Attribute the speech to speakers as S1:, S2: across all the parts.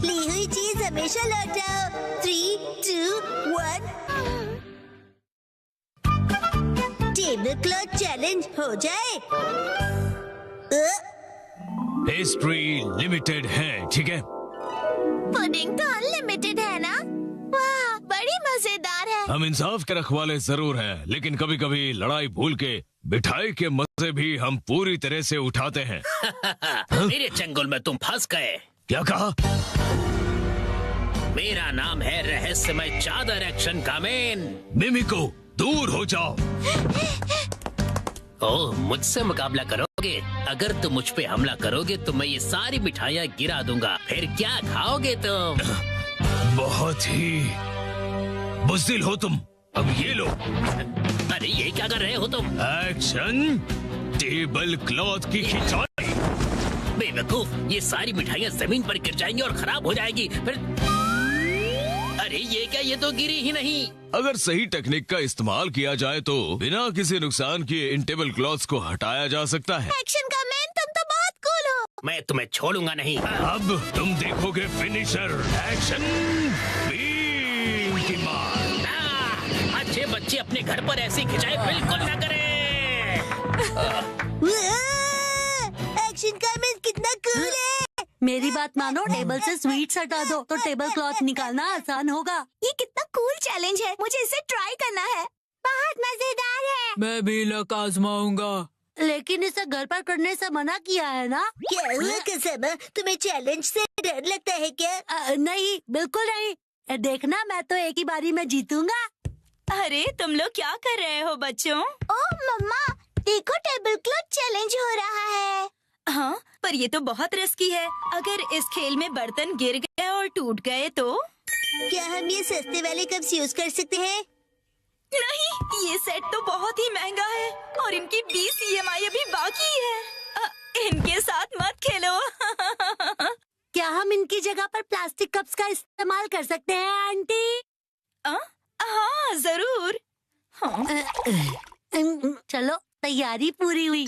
S1: ली हुई चीज हमेशा लौटाओ। 3, 2, 1। टेबल क्लॉथ चैलेंज हो जाए।
S2: पेस्ट्री लिमिटेड है, ठीक है?
S1: पुडिंग तो अनलिमिटेड है ना? वाह, बड़ी मजेदार है।
S2: हम इंसाफ के रखवाले जरूर हैं, लेकिन कभी कभी लड़ाई भूल के मिठाई के मजे भी हम पूरी तरह से उठाते हैं।
S3: मेरे चंगुल में तुम फंस गए।
S2: क्या कहा?
S3: मेरा नाम है रहस्यमय चादर एक्शन का मैन।
S2: मिमिको, दूर हो जाओ।
S3: ओह, मुझसे मुकाबला करोगे? अगर तुम मुझ पे हमला करोगे तो मैं ये सारी मिठाइयाँ गिरा दूंगा। फिर क्या खाओगे तुम?
S2: बहुत ही बुज़दिल हो तुम। अब ये लो।
S3: अरे ये क्या कर रहे हो तुम?
S2: एक्शन टेबल क्लॉथ की खिंचाई।
S3: बेवकूफ, ये सारी मिठाइयाँ जमीन पर गिर जाएंगी और खराब हो जाएगी। फिर अरे ये क्या, ये तो गिरी ही नहीं।
S2: अगर सही टेक्निक का इस्तेमाल किया जाए तो बिना किसी नुकसान किए इन टेबल क्लॉथ्स को हटाया जा सकता है।
S1: एक्शन का मैन, तुम तो बहुत कूल हो।
S3: मैं तुम्हें छोड़ूंगा नहीं।
S2: अब तुम देखोगे फिनिशर। एक्शन बीम की मार।
S3: अच्छे बच्चे अपने घर पर ऐसी खिंचाई बिल्कुल न करें।
S1: एक्शन का मैन कितना कूल है।
S4: मेरी बात मानो, टेबल से स्वीट्स हटा दो तो टेबल क्लॉथ निकालना आसान होगा।
S1: ये कितना कूल चैलेंज है, मुझे इसे ट्राई करना है। बहुत मजेदार है।
S5: मैं भी लक आजमाऊंगा।
S4: लेकिन इसे घर पर करने से मना किया है ना?
S1: क्या हुआ कसम, तुम्हें चैलेंज से डर लगता है क्या?
S4: नहीं, बिल्कुल नहीं। देखना, मैं तो एक ही बारी में जीतूंगा।
S6: अरे तुम लोग क्या कर रहे हो बच्चों?
S1: ओह मम्मा, देखो टेबल क्लॉथ चैलेंज हो रहा है।
S6: हाँ, पर ये तो बहुत रिस्की है। अगर इस खेल में बर्तन गिर गए और टूट गए तो?
S1: क्या हम ये सस्ते वाले कप्स यूज कर सकते हैं?
S6: नहीं, ये सेट तो बहुत ही महंगा है और इनकी 20 EMI अभी बाकी है। इनके साथ मत खेलो।
S4: क्या हम इनकी जगह पर प्लास्टिक कप्स का इस्तेमाल कर सकते हैं आंटी?
S6: हाँ जरूर। हाँ।
S4: चलो, तैयारी पूरी हुई।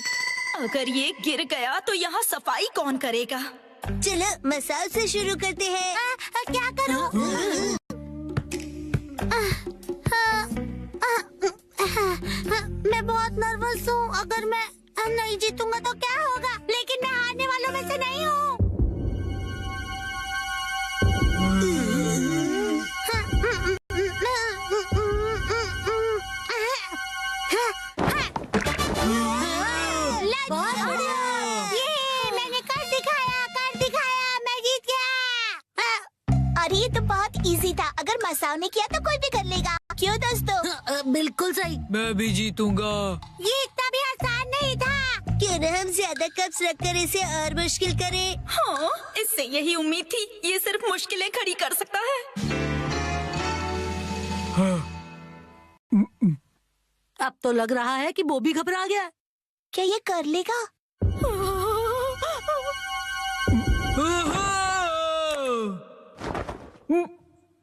S6: अगर ये गिर गया तो यहाँ सफाई कौन करेगा?
S1: चलो मसाज से शुरू करते हैं।
S4: क्या करूं? मैं बहुत नर्वस हूँ। अगर मैं नहीं जीतूंगा तो क्या होगा? लेकिन मैं हारने वालों में से नहीं हूँ। बहुत बढ़िया। ये मैंने कर दिखाया, मैं जीत गया।
S1: और ये तो बहुत इजी था। अगर मसाओ ने किया तो कोई भी कर लेगा। क्यों दोस्तों?
S4: बिल्कुल सही।
S5: मैं भी जीतूंगा।
S4: ये इतना भी आसान नहीं था।
S1: क्यों न हम ज्यादा कप्स रखकर इसे और मुश्किल करें?
S6: हाँ, इससे यही उम्मीद थी। ये सिर्फ मुश्किलें खड़ी कर सकता है।
S4: अब तो लग रहा है कि वो भी घबरा गया।
S1: क्या ये कर लेगा?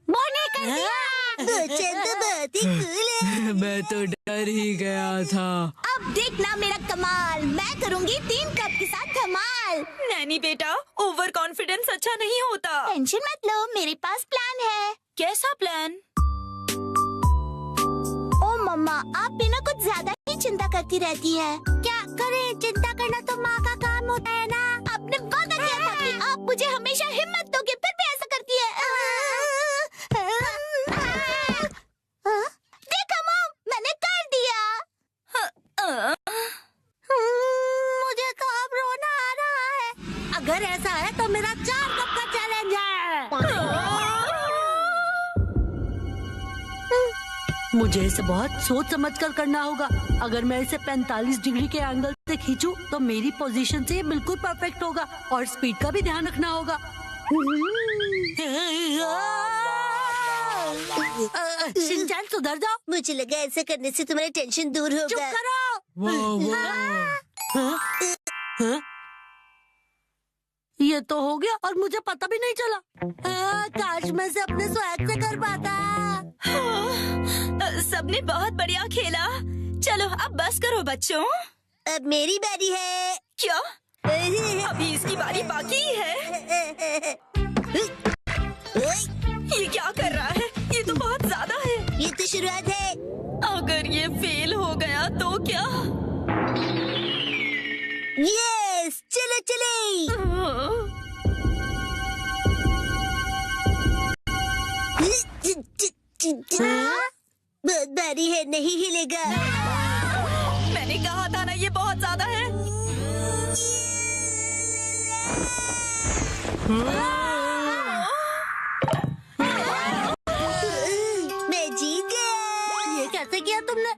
S4: मैंने कर दिया।
S1: बोचन तो बहुत ही कूल है।
S5: मैं तो डर ही गया था।
S1: अब देखना मेरा कमाल। मैं करूंगी 3 कप के साथ धमाल।
S6: नैनी बेटा, ओवर कॉन्फिडेंस अच्छा नहीं होता।
S1: टेंशन मत लो, मेरे पास प्लान है।
S6: कैसा प्लान?
S1: ओ मम्मा, आप भी ना कुछ ज्यादा ही चिंता करती रहती है।
S4: क्या करें? चिंता करना तो माँ का काम होता है ना।
S1: आपने वादा किया था कि आप मुझे हमेशा हिम्मत दोगे, फिर भी ऐसा करती है। देखो मॉम, मैंने कर दिया।
S4: मुझे तो अब रोना आ रहा है। अगर ऐसा है तो मेरा 4 कप का चैलेंज है। मुझे इसे बहुत सोच समझ कर करना होगा। अगर मैं इसे 45 डिग्री के एंगल से खींचूं तो मेरी पोजीशन से ये बिल्कुल परफेक्ट होगा और स्पीड का भी ध्यान रखना होगा। शिनचैन, सुधर जाओ।
S1: मुझे लगा ऐसा करने से तुम्हारा टेंशन दूर होगा।
S4: चुप करो।
S5: वाह वाह।
S4: हाँ? ये तो हो गया और मुझे पता भी नहीं चला। काश मैं से अपने स्वैग से कर पाता।
S6: सबने बहुत बढ़िया खेला। चलो अब बस करो बच्चों।
S1: अब मेरी बारी है।
S6: क्या? अभी इसकी बारी बाकी है। ये क्या कर रहा है? ये तो बहुत ज्यादा है।
S1: ये तो शुरुआत है।
S6: अगर ये फेल हो गया तो क्या?
S1: यस, चलो चले। बहुत भारी है, नहीं हिलेगा।
S6: मैंने कहा था ना, ये बहुत ज्यादा है।
S1: मैं जीत गया।
S4: ये कैसे किया तुमने?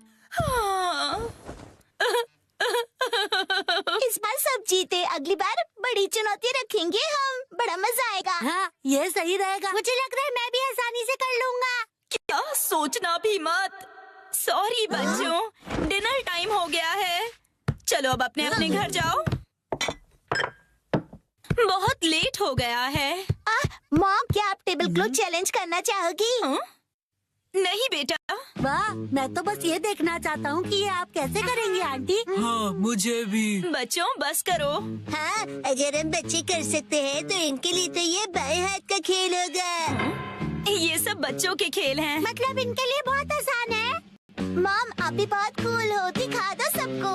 S1: इस बार सब जीते, अगली बार बड़ी चुनौती रखेंगे हम। बड़ा मजा आएगा।
S4: हाँ, ये सही रहेगा।
S1: मुझे लग रहा है मैं भी आसानी से कर लूंगा।
S6: क्या सोचना भी मत। सॉरी बच्चों, डिनर टाइम हो गया है। चलो अब अपने अपने घर जाओ। बहुत लेट हो गया है।
S1: मॉम, क्या आप टेबल क्लॉथ चैलेंज करना चाहोगी?
S6: नहीं बेटा।
S4: वाह, मैं तो बस ये देखना चाहता हूँ कि ये आप कैसे करेंगी आंटी।
S5: हाँ, मुझे भी।
S6: बच्चों बस करो।
S1: हाँ, अगर हम बच्चे कर सकते हैं तो इनके लिए तो ये बाएं हाथ का खेल होगा।
S6: ये सब बच्चों के खेल हैं।
S1: मतलब इनके लिए बहुत आसान है। मॉम, आप भी बहुत कूल हो, दिखा दो सबको।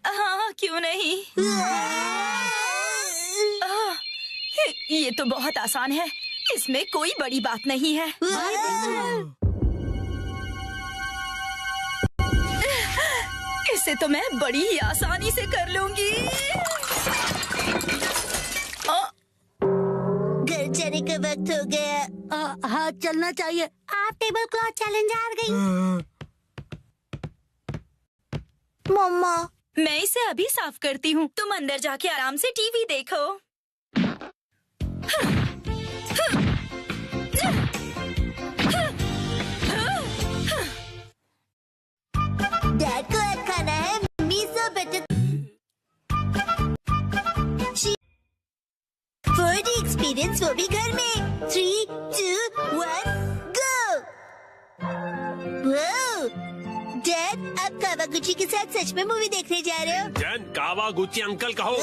S6: हाँ, क्यों नहीं। ये तो बहुत आसान है, इसमें कोई बड़ी बात नहीं है। इसे तो मैं बड़ी ही आसानी से कर लूंगी।
S1: घर जाने का वक्त हो गया।
S4: हाँ, चलना चाहिए।
S1: आप टेबल क्लॉथ चैलेंज हार गई। मम्मा,
S6: मैं इसे अभी साफ करती हूँ, तुम अंदर जाके आराम से टीवी देखो।
S1: डैड को आज खाना है मिसो बटर 4D एक्सपीरियंस, वो भी घर में। 3, 2, 1, गो। डैड, आप कावागुची के साथ सच में मूवी देखने जा रहे हो?
S7: जैन, कावागुची अंकल कहो।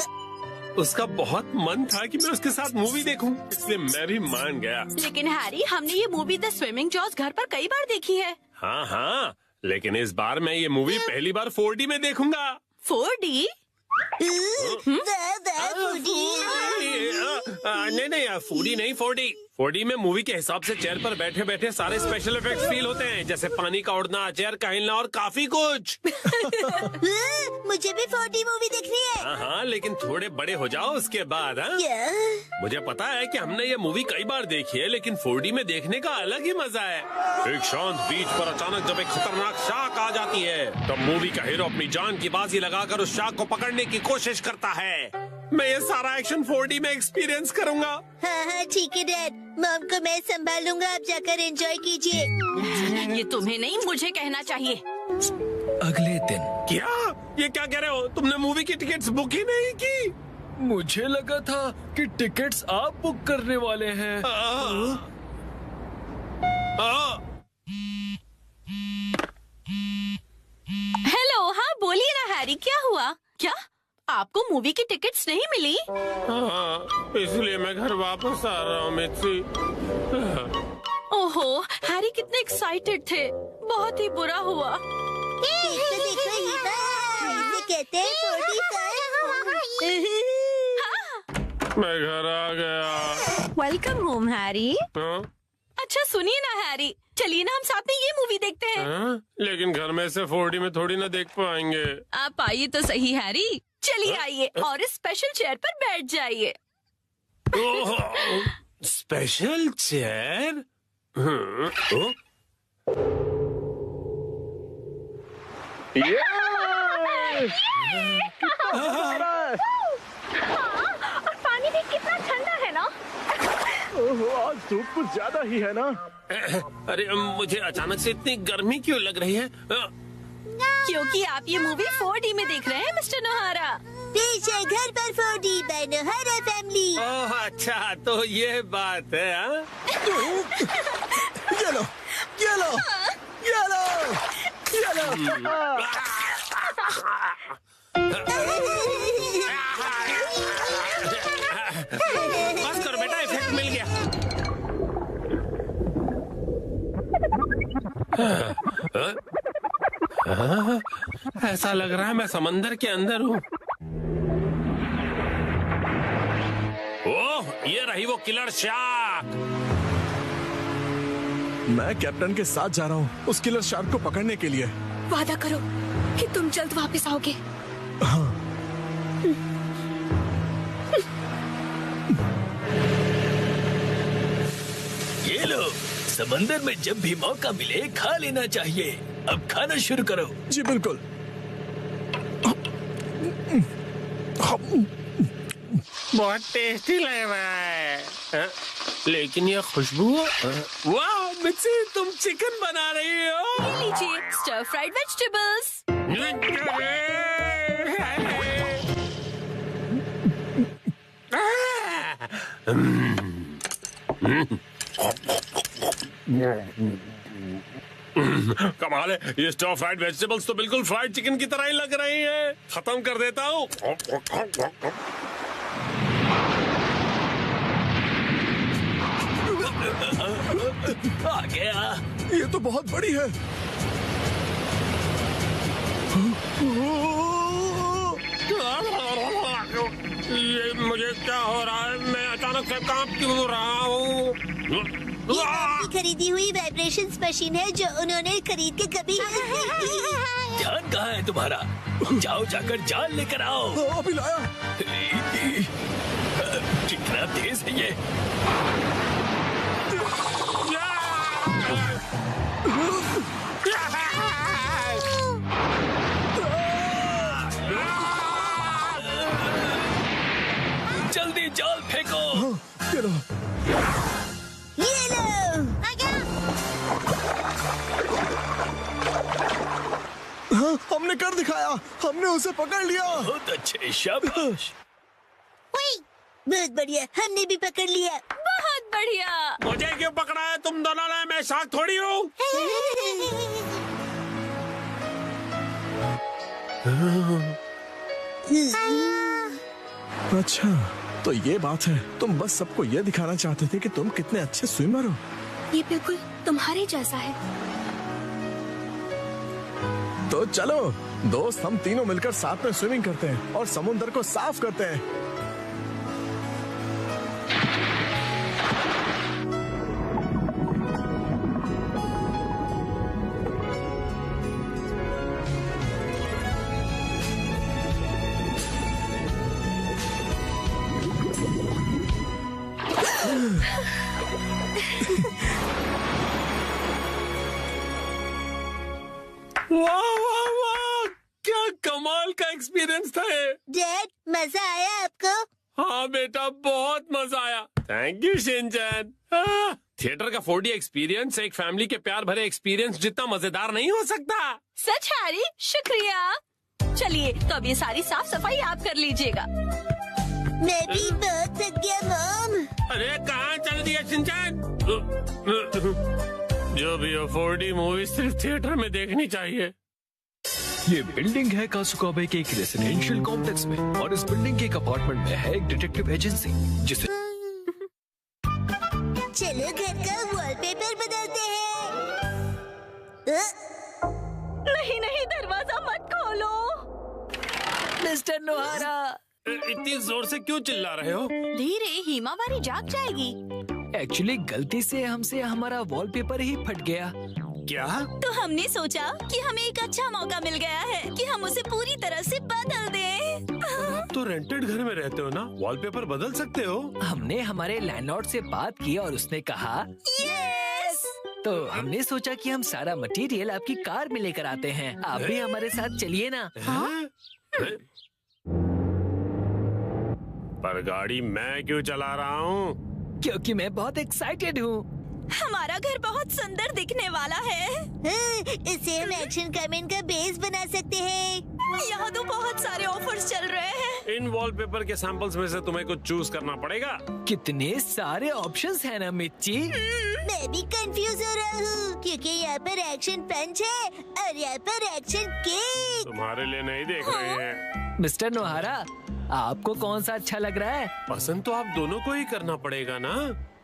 S7: उसका बहुत मन था कि मैं उसके साथ मूवी देखूं, इसलिए मैं भी मान गया।
S6: लेकिन हैरी, हमने ये मूवी द स्विमिंग जॉस घर पर कई बार देखी है।
S7: हाँ हाँ, लेकिन इस बार मैं ये मूवी पहली बार 4D में देखूंगा।
S6: 4D?
S7: नहीं, 4D नहीं, 4D। 4D में मूवी के हिसाब से चेयर पर बैठे बैठे सारे स्पेशल इफेक्ट्स फील होते हैं, जैसे पानी का उड़ना, चेयर का हिलना और काफी कुछ।
S1: मुझे भी 4D मूवी देखनी है।
S7: हाँ हाँ, लेकिन थोड़े बड़े हो जाओ उसके बाद। हाँ, मुझे पता है कि हमने ये मूवी कई बार देखी है, लेकिन 4D में देखने का अलग ही मजा है। एक शांत बीच पर अचानक जब एक खतरनाक शार्क आ जाती है, तब मूवी का हीरो अपनी जान की बाजी लगाकर उस शार्क को पकड़ने की कोशिश करता है। मैं ये सारा एक्शन 4D में एक्सपीरियंस करूंगा।
S1: हाँ हाँ, ठीक है डैड। मॉम को मैं संभालूंगा, आप जाकर एंजॉय कीजिए।
S6: ये तुम्हें नहीं, मुझे कहना चाहिए।
S2: अगले दिन
S7: क्या? ये क्या कह रहे हो? तुमने मूवी की टिकट्स बुक ही नहीं की?
S2: मुझे लगा था कि टिकट्स आप बुक करने वाले हैं।
S6: हेलो, हाँ बोलिए ना हैरी, क्या हुआ? क्या आपको मूवी की टिकट्स नहीं मिली?
S7: इसलिए मैं घर वापस आ रहा हूँ मित्सी।
S6: ओहो, हैरी कितने एक्साइटेड थे। बहुत ही बुरा हुआ।
S1: देखो देखो, ये तो इसे कहते हैं 45।
S7: मैं घर आ गया।
S6: Welcome home Harry.
S7: हाँ?
S6: अच्छा सुनिए ना हैरी, चलिए ना हम साथ में ये मूवी देखते हैं।
S7: हाँ? लेकिन घर में से 4D में थोड़ी ना देख पाएंगे।
S6: आप आइए तो सही हैरी। चलिए आइए और इस स्पेशल चेयर पर बैठ जाइए।
S7: Special chair?
S6: पानी भी कितना ठंडा है ना।
S8: आज धूप कुछ ज्यादा ही है ना।
S7: अरे मुझे अचानक से इतनी गर्मी क्यों लग रही है?
S6: क्योंकि आप ये मूवी 4D में देख रहे हैं मिस्टर नोहारा।
S1: पेश है घर पर 4D बाय नोहारा फैमिली।
S7: ओह अच्छा, तो ये बात है। हाँ?
S8: ये लो, ये लो, ये लो, ये लो।
S7: बस करो बेटा, इफेक्ट मिल गया। ऐसा लग रहा है मैं समंदर के अंदर हूँ। ओह, ये रही वो किलर शार्क।
S8: मैं कैप्टन के साथ जा रहा हूँ उस किलर शार्क को पकड़ने के लिए।
S6: वादा करो कि तुम जल्द वापस आओगे।
S8: हाँ।
S3: ये लो, समंदर में जब भी मौका मिले खा लेना चाहिए। अब खाना शुरू करो।
S8: जी बिल्कुल।
S7: बहुत टेस्टी लग रहा है। लेकिन ये खुशबू, वाह मिक्सी, तुम चिकन बना रही हो।
S6: ये लीजिए स्टर फ्राइड वेजिटेबल्स।
S7: कमाल है, ये स्टर फ्राइड वेजिटेबल्स तो बिल्कुल फ्राइड चिकन की तरह ही लग रही हैं। खत्म कर देता हूँ।
S3: आ गया।
S8: ये तो बहुत बड़ी है।
S7: ये मुझे क्या हो रहा है? मैं अचानक से कांप क्यों रहा हूँ?
S1: ये आपकी खरीदी हुई वाइब्रेशंस मशीन है जो उन्होंने खरीद के कभी
S3: ध्यान कहाँ है तुम्हारा? जाओ जाकर जाल लेकर आओ।
S8: अभी लाया।
S3: कितना तेज है ये। जल्दी जाल फेंको।
S8: ये लो।
S1: ये लो।
S8: हाँ, हमने कर दिखाया। हमने उसे पकड़ लिया।
S3: बहुत अच्छे, शाबाश।
S1: बहुत बढ़िया, हमने भी पकड़ लिया।
S6: बहुत बढ़िया।
S7: मुझे क्यों पकड़ा है? तुम दोनों ने, मैं शार्क थोड़ी हूँ।
S8: अच्छा, तो ये बात है। तुम बस सबको ये दिखाना चाहते थे कि तुम कितने अच्छे स्विमर हो।
S6: ये बिल्कुल तुम्हारे जैसा है।
S8: तो चलो दोस्त, हम तीनों मिलकर साथ में स्विमिंग करते हैं और समुद्र को साफ करते हैं।
S7: वाह वाह वाह, क्या कमाल का एक्सपीरियंस था ये।
S1: डैड, मजा आया आपको?
S7: हाँ बेटा, बहुत मजा आया। Thank you Shinchan. थिएटर का 4D एक्सपीरियंस एक फैमिली के प्यार भरे एक्सपीरियंस जितना मजेदार नहीं हो सकता।
S6: सच हैरी, शुक्रिया। चलिए तो अब ये सारी साफ सफाई आप कर लीजिएगा।
S1: मैं भी बहुत थक गया मॉम।
S7: अरे कहाँ चल दिया शिनचैन? जो भी हो, 4D मूवी सिर्फ थिएटर में देखनी चाहिए।
S2: ये बिल्डिंग है कासुकाबे के एक रेसिडेंशियल कॉम्प्लेक्स में, और इस बिल्डिंग के एक अपार्टमेंट में है एक डिटेक्टिव एजेंसी जिसे
S1: चलो घर का वॉलपेपर बदलते हैं।
S6: नहीं नहीं, दरवाजा मत खोलो।
S5: मिस्टर नोहारा,
S7: इतनी जोर से क्यों चिल्ला रहे हो?
S6: धीरे, हिमावारी जाग जाएगी।
S5: एक्चुअली गलती से हमसे हमारा वॉलपेपर ही फट गया।
S7: क्या?
S6: तो हमने सोचा कि हमें एक अच्छा मौका मिल गया है कि हम उसे पूरी तरह से बदल दें।
S7: तो रेंटेड घर में रहते हो ना, वॉलपेपर बदल सकते हो।
S5: हमने हमारे लैंडलॉर्ड से बात की और उसने कहा
S6: यस।
S5: तो हमने सोचा कि हम सारा मटेरियल आपकी कार में लेकर आते हैं। आप भी हमारे साथ चलिए ना।
S7: पर गाड़ी मैं क्यों चला रहा हूँ?
S5: क्योंकि मैं बहुत एक्साइटेड हूँ।
S6: हमारा घर बहुत सुंदर दिखने वाला है।
S1: इसे हम एक्शन कमेंट का बेस बना सकते हैं।
S6: यहाँ तो बहुत सारे ऑफर्स चल रहे हैं।
S7: इन वॉलपेपर के सैंपल्स में से तुम्हें कुछ चूज करना पड़ेगा।
S5: कितने सारे ऑप्शंस हैं ना मिर्ची।
S1: मैं भी कंफ्यूज हो रहा हूँ क्योंकि यहाँ पर एक्शन पंच है और यहाँ पर एक्शन केक।
S7: तुम्हारे लिए नहीं देख रहे हैं।
S5: मिस्टर नोहारा, आपको कौन सा अच्छा लग रहा है?
S7: पसंद तो आप दोनों को ही करना पड़ेगा ना।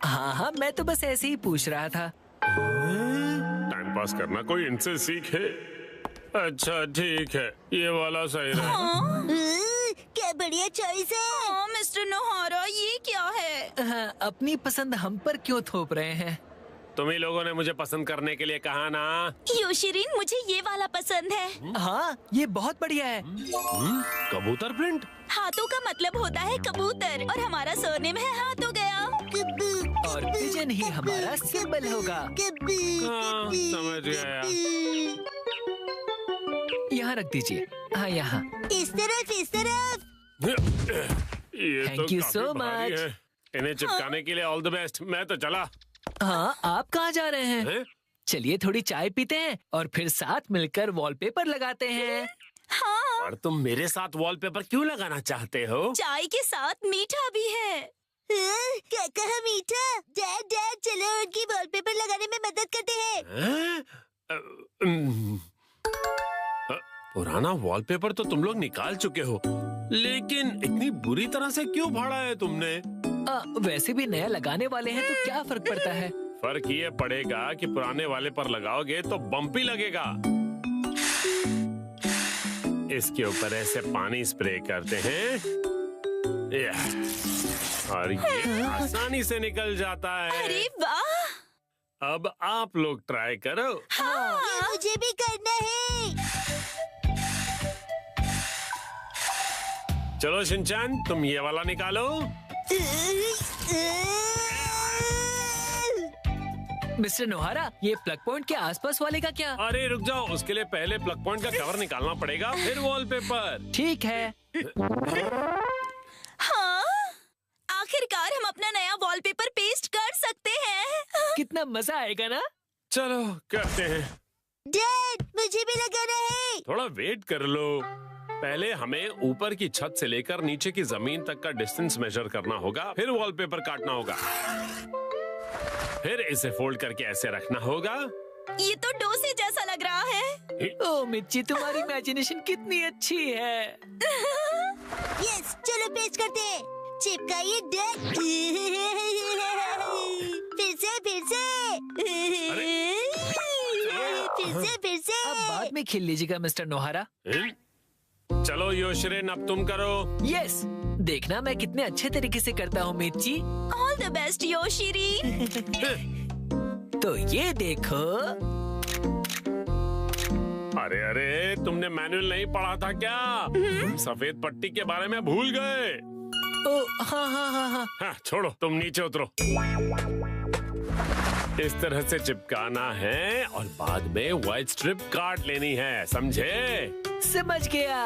S5: हाँ हाँ, मैं तो बस ऐसे ही पूछ रहा था।
S7: टाइम बकवास करना कोई इनसे सीखे। अच्छा ठीक है, ये वाला सही रहेगा।
S1: क्या बढ़िया चॉइस है।
S6: मिस्टर नोहारा, ये क्या है?
S5: अपनी पसंद हम पर क्यों थोप रहे हैं?
S7: तुम ही लोगों ने मुझे पसंद करने के लिए कहा ना।
S6: योशिरीन, मुझे ये वाला पसंद है।
S5: हाँ, ये बहुत बढ़िया है।
S7: कबूतर प्रिंट।
S6: हाथों का मतलब होता है कबूतर और हमारा सरनेम है हाथों गया।
S5: और पिजन ही हमारा सिंबल होगा।
S7: हाँ, समझ गया।
S5: यहाँ रख दीजिए। हाँ, यहाँ।
S1: इस तरफ, इस तरफ।
S7: ये
S5: Thank
S7: तो
S5: you
S7: काफी
S5: so
S7: भारी
S5: much.
S7: है। इन्हें चिपकाने के लिए ऑल द बेस्ट। मैं तो चला।
S5: हाँ, आप कहाँ जा रहे हैं?
S7: हैं?
S5: चलिए थोड़ी चाय पीते हैं और फिर साथ मिलकर वॉलपेपर लगाते हैं।
S6: हाँ,
S7: और तुम मेरे साथ वॉलपेपर क्यों लगाना चाहते हो?
S6: चाय के साथ मीठा भी है।
S1: क्या कहा मीठा? डैड डैड, चलो उनकी वॉलपेपर लगाने में मदद करते हैं।
S7: हैं? पुराना वॉलपेपर तो तुम लोग निकाल चुके हो, लेकिन इतनी बुरी तरह से क्यों फाड़ा है तुमने?
S5: वैसे भी नया लगाने वाले हैं तो क्या फर्क पड़ता है?
S7: फर्क ये पड़ेगा कि पुराने वाले पर लगाओगे तो बम्पी लगेगा। इसके ऊपर ऐसे पानी स्प्रे करते हैं और ये आसानी से निकल जाता है।
S6: अरे वाह!
S7: अब आप लोग ट्राई करो।
S1: ये मुझे भी करना है।
S7: चलो शिनचैन, तुम ये वाला निकालो।
S5: मिस्टर नोहारा, ये प्लग पॉइंट के आसपास वाले का क्या?
S7: अरे रुक जाओ, उसके लिए पहले प्लग पॉइंट का कवर निकालना पड़ेगा, फिर वॉलपेपर।
S5: ठीक है।
S6: हाँ, आखिरकार हम अपना नया वॉलपेपर पेस्ट कर सकते हैं।
S5: कितना मजा आएगा ना?
S7: चलो करते हैं।
S1: डैड, मुझे भी लगाना है।
S7: थोड़ा वेट कर लो। पहले हमें ऊपर की छत से लेकर नीचे की जमीन तक का डिस्टेंस मेजर करना होगा, फिर वॉलपेपर काटना होगा, फिर इसे फोल्ड करके ऐसे रखना होगा।
S6: ये तो डोसे जैसा लग रहा है।
S5: ओ मिर्ची, तुम्हारी इमेजिनेशन कितनी अच्छी है।
S1: यस, चलो पेस्ट करते हैं। चिपकाइए डैड। फिर से, फिर से। फिर से।
S5: अब बाद में खेल लीजिएगा मिस्टर नोहारा।
S7: चलो योशिरिन, अब तुम करो।
S5: यस, देखना मैं कितने अच्छे तरीके से करता हूँ मिर्ची।
S6: ऑल द बेस्ट योशिरी।
S5: तो ये देखो।
S7: अरे अरे, तुमने मैनुअल नहीं पढ़ा था क्या? तुम सफेद पट्टी के बारे में भूल गए।
S5: ओ हाँ हाँ हाँ हाँ।
S7: हाँ, छोड़ो, तुम नीचे उतरो। इस तरह से चिपकाना है और बाद में व्हाइट स्ट्रिप काट लेनी है, समझे?
S5: समझ गया।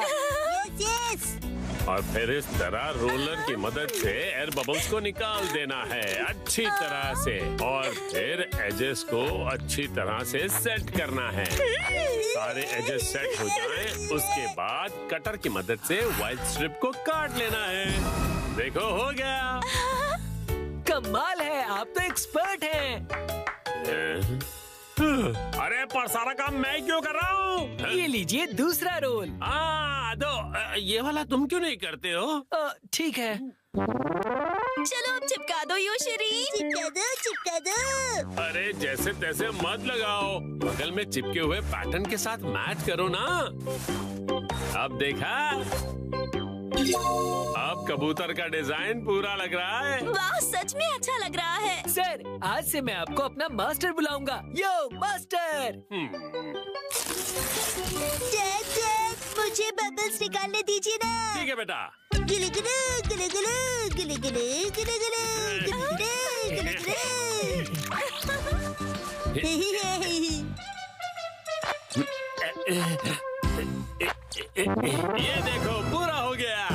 S1: यस।
S7: और फिर इस तरह रोलर की मदद से एयर बबल्स को निकाल देना है अच्छी तरह से, और फिर एजेस को अच्छी तरह से सेट करना है। सारे एजेस सेट हो जाएं, उसके बाद कटर की मदद से व्हाइट स्ट्रिप को काट लेना है। देखो, हो गया।
S5: कमाल है, आप तो एक्सपर्ट हैं।
S7: अरे पर सारा काम मैं क्यों कर रहा हूँ?
S5: ये लीजिए दूसरा रोल।
S7: दो, ये वाला तुम क्यों नहीं करते हो?
S5: ठीक है।
S6: चलो अब चिपका दो योशिरी।
S1: चिपका दो, चिपका दो।
S7: अरे जैसे तैसे मत लगाओ, बगल में चिपके हुए पैटर्न के साथ मैच करो ना। अब देखा, अब कबूतर का डिजाइन पूरा लग रहा है।
S6: वाह, सच में अच्छा लग रहा है।
S5: सर, आज से मैं आपको अपना मास्टर बुलाऊंगा। यो मास्टर।
S1: डैड डैड, मुझे बबल्स निकालने दीजिए ना।
S7: ठीक है बेटा।
S1: गिले गिले गिले गिले गिले गिले गिले गिले
S7: ये देखो, पूरा हो गया।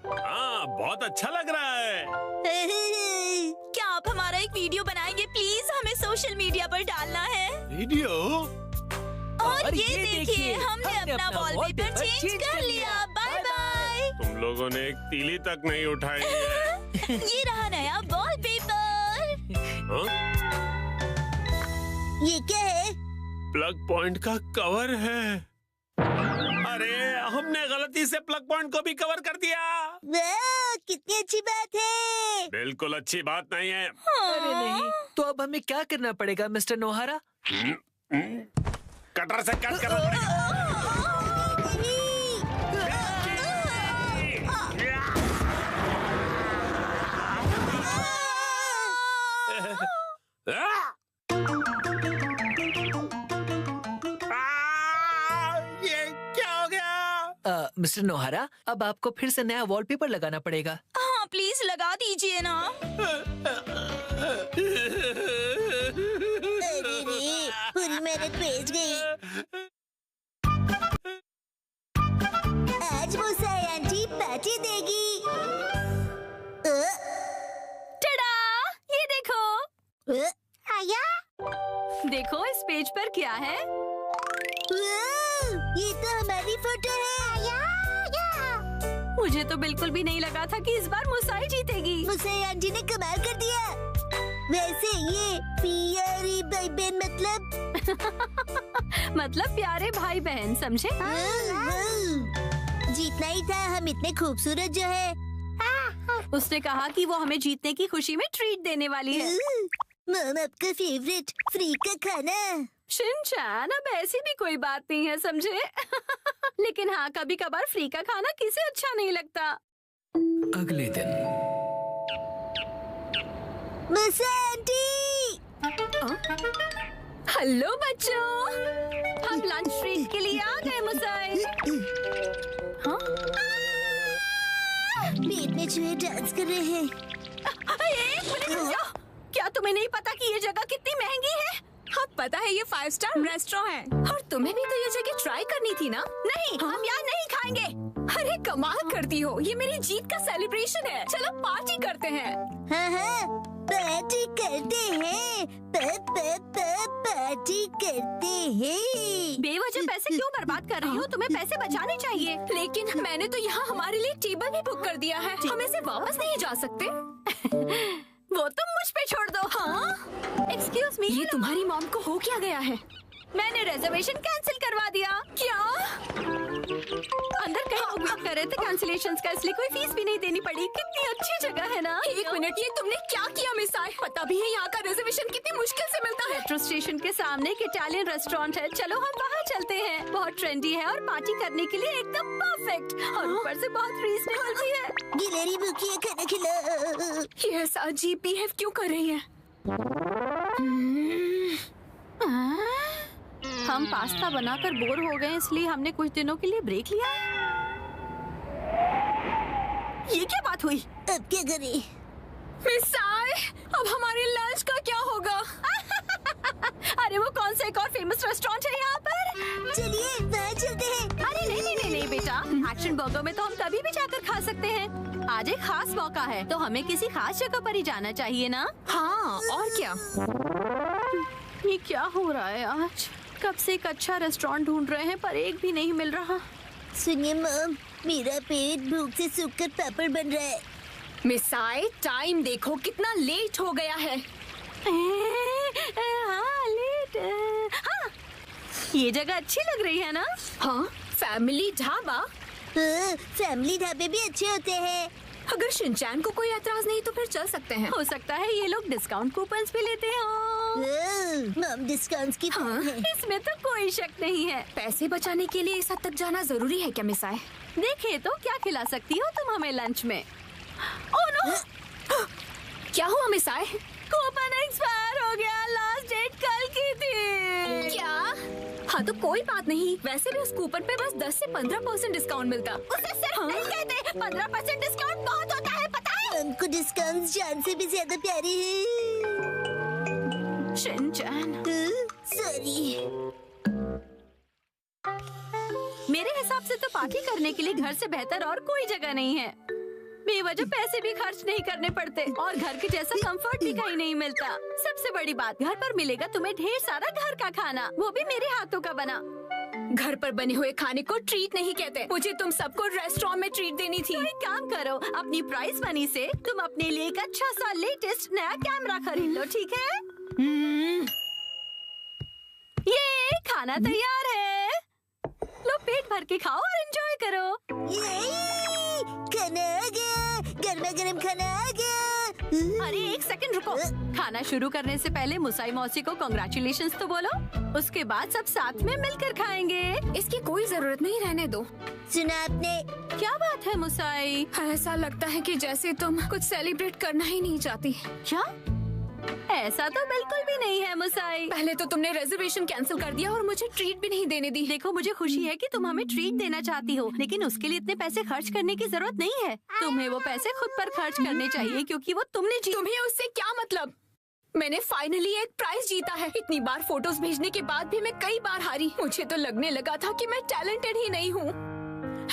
S7: हाँ, बहुत अच्छा लग रहा है।
S6: क्या आप हमारा एक वीडियो बनाएंगे प्लीज? हमें सोशल मीडिया पर डालना है।
S7: वीडियो?
S6: और ये देखिए, हमने अपना वॉलपेपर चेंज कर लिया। Bye bye.
S7: तुम लोगों ने एक तीली तक नहीं उठाई है।
S6: ये रहा नया वॉलपेपर।
S1: ये क्या है?
S7: प्लग पॉइंट का कवर है। अरे हमने गलती से प्लग पॉइंट को भी कवर कर दिया।
S1: वाह, कितनी अच्छी बात है।
S7: बिल्कुल अच्छी बात नहीं है।
S5: अरे नहीं, तो अब हमें क्या करना पड़ेगा मिस्टर नोहारा?
S7: कटर से कट करना पड़ेगा। ये क्या हो गया?
S5: मिस्टर नोहारा, अब आपको फिर से नया वॉलपेपर लगाना पड़ेगा।
S6: हाँ प्लीज लगा दीजिए ना।
S1: अरे रे, पूरी मेहनत वेस्ट गई। आज मुसाई आंटी पार्टी देगी।
S6: टड़ा, ये देखो।
S1: आया?
S6: देखो इस पेज पर क्या है।
S1: वाह, ये तो हमारी फोटो है।
S6: मुझे तो बिल्कुल भी नहीं लगा था कि इस बार मुसाई जीतेगी।
S1: मुसाई आंटी ने कमाल कर दिया। वैसे ये प्यारे भाई बहन
S6: मतलब प्यारे भाई बहन, समझे?
S1: जीतना ही था, हम इतने खूबसूरत जो है।
S6: उसने कहा कि वो हमें जीतने की खुशी में ट्रीट देने वाली है।
S1: मम, आपका फेवरेट फ्री का खाना।
S6: शिनचैन, अब ऐसी भी कोई बात नहीं है, समझे? लेकिन हाँ, कभी कभार फ्री का खाना किसे अच्छा नहीं लगता।
S5: अगले दिन
S1: मुसाई आंटी।
S6: हेलो बच्चों, हम लंच ट्रीट के लिए आ गए मुसाई। हाँ?
S1: पेट में चूहे डांस कर रहे हैं।
S6: एक मिनट रुक जाओ। क्या तुम्हें नहीं पता कि ये जगह कितनी महंगी है? हाँ पता है, ये 5 स्टार रेस्टोरेंट है। और तुम्हें भी तो ये जगह ट्राई करनी थी ना? नहीं, हम यहाँ नहीं खाएंगे। अरे कमाल करती हो, ये मेरी जीत का सेलिब्रेशन है। चलो पार्टी करते हैं।
S1: हाँ, पार्टी करते हैं। पार्टी करते हैं।
S6: बेवजह पैसे क्यों बर्बाद कर रही हो? तुम्हें पैसे बचाने चाहिए। लेकिन मैंने तो यहाँ हमारे लिए टेबल भी बुक कर दिया है। हम इसे वापस नहीं जा सकते। वो तुम मुझ पे छोड़ दो। हाँ? एक्सक्यूज मी, ये तुम्हारी मॉम को हो क्या गया है? मैंने रिजर्वेशन कैंसिल करवा दिया। क्या? अंदर कहीं लोग वेट कर रहे थे कैंसिलेशंस का, इसलिए कोई फीस भी नहीं देनी पड़ी। कितनी अच्छी जगह है ना? एक मिनट, ये तुमने क्या किया मिसाई? पता भी है यहाँ का रिजर्वेशन कितनी मुश्किल से मिलता है। मेट्रो स्टेशन के सामने एक इटालियन रेस्टोरेंट है। चलो हम वहाँ चलते हैं। बहुत ट्रेंडी है और पार्टी करने के लिए एकदम परफेक्ट, और ऊपर से बहुत रीजनेबल भी है।
S1: गिलहरी भूखी है, खाना खिलाओ।
S6: ये ऐसा अजीब बिहेव क्यों कर रही है? हम पास्ता बनाकर बोर हो गए, इसलिए हमने कुछ दिनों के लिए ब्रेक लिया है। ये क्या बात हुई?
S1: अब क्या करें?
S6: मिसाई, अब हमारे लंच का क्या होगा? अरे वो कौन सा एक और फेमस रेस्टोरेंट है यहाँ पर?
S1: चलिए वहाँ चलते हैं।
S6: अरे नहीं नहीं नहीं नहीं बेटा, एक्शन बर्गर में तो हम कभी भी जाकर खा सकते हैं। आज एक खास मौका है, तो हमें किसी खास जगह पर ही जाना चाहिए ना? हाँ, और क्या? ये क्या हो रहा है आज? कब से एक अच्छा रेस्टोरेंट ढूंढ रहे हैं, पर एक भी नहीं मिल रहा।
S1: सुनिए मॉम, मेरा पेट भूख से सूखकर पापड़ बन रहा है।
S6: मिसाई, टाइम देखो कितना लेट हो गया है। हाँ लेट। हाँ, ये जगह अच्छी लग रही है ना? हाँ, फैमिली ढाबा।
S1: फैमिली ढाबे भी अच्छे होते हैं।
S6: अगर शिनचैन को कोई एतराज नहीं तो फिर चल सकते हैं। हो सकता है ये लोग डिस्काउंट कूपन्स भी लेते हो।
S1: मॉम डिस्काउंट्स की
S6: हाँ, इसमें तो कोई शक नहीं है। पैसे बचाने के लिए इस हद तक जाना जरूरी है क्या मिसाई? देखिए तो क्या खिला सकती हो तुम हमें लंच में? Oh no! क्या हुआ मिसाई? कूपन एक्सपायर हो गया, लास्ट डेट कल की थी। क्या? हाँ तो कोई बात नहीं, वैसे भी उस कूपन पे बस 10 से 15% डिस्काउंट मिलता। उसे सिर्फ नहीं कहते, 15% डिस्काउंट बहुत होता है, पता है?
S1: हमको डिस्काउंट जान से भी ज्यादा प्यारे हैं।
S6: Shinchan,
S1: sorry.
S6: मेरे हिसाब से तो पार्टी करने के लिए घर से बेहतर और कोई जगह नहीं है। बेवजह पैसे भी खर्च नहीं करने पड़ते और घर के जैसा कंफर्ट भी कहीं नहीं मिलता। सबसे बड़ी बात, घर पर मिलेगा तुम्हें ढेर सारा घर का खाना, वो भी मेरे हाथों का बना। घर पर बने हुए खाने को ट्रीट नहीं कहते। मुझे तुम सबको रेस्टोरेंट में ट्रीट देनी थी। एक काम करो, अपनी प्राइस मनी से तुम अपने लिए एक अच्छा सा लेटेस्ट नया कैमरा खरीद लो, ठीक है? ये खाना तैयार है, लो पेट भर के खाओ और एंजॉय करो।
S1: ये खाना आ गया, गर्मा गर्म खाना आ गया।
S6: अरे एक सेकंड रुको। खाना शुरू करने से पहले मुसाई मौसी को कांग्रेचुलेशंस तो बोलो, उसके बाद सब साथ में मिलकर खाएंगे। इसकी कोई जरूरत नहीं, रहने दो।
S1: सुना आपने?
S6: क्या बात है मुसाई? ऐसा लगता है कि जैसे तुम कुछ सेलिब्रेट करना ही नहीं चाहती। क्या? ऐसा तो बिल्कुल भी नहीं है मुसाई। पहले तो तुमने रिजर्वेशन कैंसिल कर दिया और मुझे ट्रीट भी नहीं देने दी। देखो मुझे खुशी है कि तुम हमें ट्रीट देना चाहती हो, लेकिन उसके लिए इतने पैसे खर्च करने की जरूरत नहीं है। तुम्हें वो पैसे खुद पर खर्च करने चाहिए क्योंकि वो तुमने तुम्हें उससे क्या मतलब? मैंने फाइनली एक प्राइज जीता है। इतनी बार फोटोज भेजने के बाद भी मैं कई बार हारी। मुझे तो लगने लगा था कि मैं टैलेंटेड ही नहीं हूँ।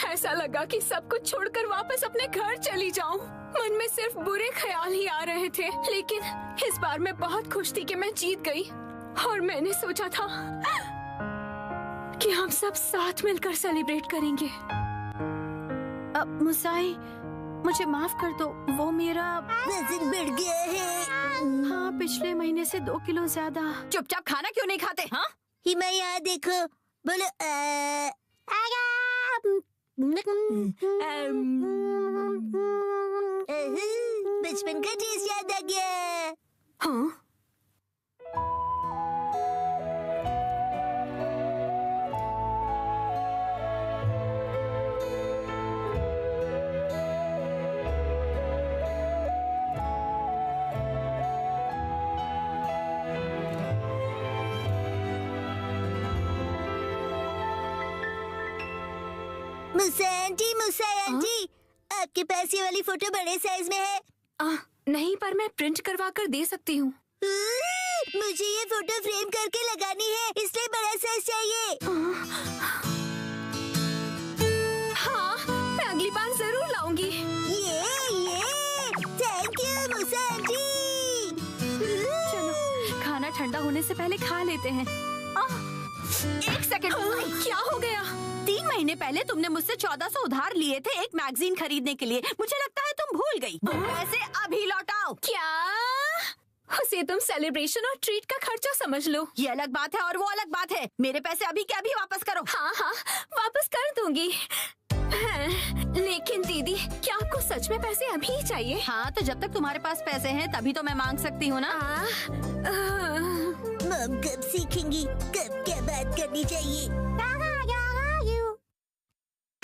S6: ऐसा लगा कि सब कुछ छोड़कर वापस अपने घर चली जाऊं। मन में सिर्फ बुरे ख्याल ही आ रहे थे, लेकिन इस बार मैं बहुत खुश थी कि मैं जीत गई। और मैंने सोचा था कि हम सब साथ मिलकर सेलिब्रेट करेंगे। अब मुसाई, मुझे माफ कर दो, वो मेरा
S1: वजन बढ़ गया है।
S6: हाँ, पिछले महीने से 2 किलो ज्यादा। चुपचाप खाना क्यों नहीं खाते? हाँ,
S1: हिमा यहाँ देखो, बोलो बचपन का टेस्ट याद आ गया।
S6: हाँ?
S1: मुसा आंटी, आपके पास ये वाली फोटो बड़े साइज में है?
S6: नहीं, पर मैं प्रिंट करवा कर दे सकती हूँ।
S1: मुझे ये फोटो फ्रेम करके लगानी है, इसलिए बड़ा साइज चाहिए।
S6: हाँ, मैं अगली बार जरूर लाऊंगी।
S1: ये थैंक यू मुसा आंटी।
S6: चलो, खाना ठंडा होने से पहले खा लेते हैं। एक सेकंड, क्या हो गया? 3 महीने पहले तुमने मुझसे 1400 उधार लिए थे एक मैगजीन खरीदने के लिए। मुझे लगता है तुम भूल गई। पैसे अभी लौटाओ। क्या? उसे तुम सेलिब्रेशन और ट्रीट का खर्चा समझ लो। ये अलग बात है और वो अलग बात है। मेरे पैसे अभी के अभी वापस करो। हाँ, वापस कर दूंगी। लेकिन दीदी, क्या आपको सच में पैसे अभी ही चाहिए? हाँ, तो जब तक तुम्हारे पास पैसे हैं तभी तो मैं मांग सकती हूँ ना।
S1: मम कब सीखेंगी कब क्या बात करनी चाहिए?